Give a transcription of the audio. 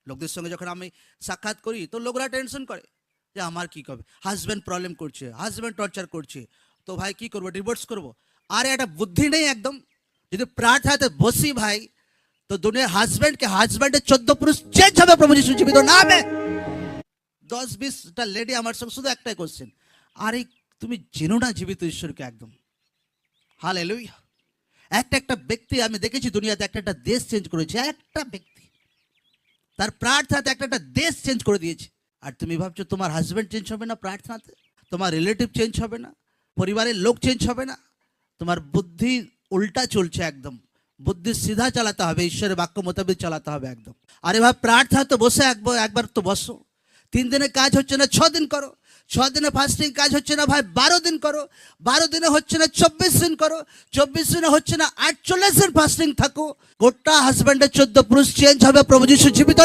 লোকদের সঙ্গে যখন আমি সাক্ষাৎ করি তো লোকরা টেনশন করে যে আমার কি হবে, হাজব্যান্ড প্রবলেম করছে, হাজব্যান্ড টর্চার করছে, তো ভাই কি করবো, ডিভোর্স করবো। আরে একটা বুদ্ধি নেই একদম, যদি প্রার্থনাতে বসি ভাই তো দুনিয়ার হাজব্যান্ডের 14 পুরুষ চেঞ্জ হবে প্রভু যিশু জীবিত নামে। 10-20টা লেডি আমার সঙ্গে শুধু একটাই কোশ্চেন, আরে তুমি চেনো না জীবিত ঈশ্বরকে একদম। হালেলুয়া। একটা ব্যক্তি আমি দেখেছি দুনিয়াতে একটা দেশ চেঞ্জ করেছে, একটা ব্যক্তি তার প্রার্থনাতে একটা দেশ চেঞ্জ করে দিয়েছে। আর তুমি ভাবছো তোমার হাজব্যান্ড চেঞ্জ হবে না প্রার্থনাতে, তোমার রিলেটিভ চেঞ্জ হবে না, পরিবারের লোক চেঞ্জ হবে না? তোমার বুদ্ধি উল্টা চলছে একদম, বুদ্ধি সিধা চালাতে হবে, ঈশ্বরের বাক্য মোতাবেক চালাতে হবে একদম। আরে ভাই প্রার্থনা তো বসে একবার তো বসো। 3 দিনে কাজ হচ্ছে না 6 দিন করো, 6 দিনে ফাস্টিং কাজ হচ্ছে না ভাই 12 দিন করো, 12 দিনে হচ্ছে না 24 দিন করো, 24 দিনে হচ্ছে না 48 দিন ফাস্টিং থাকো। গোটা হাজব্যান্ডের 14 পুরুষ চেঞ্জ হবে প্রভু যিশু জীবিত।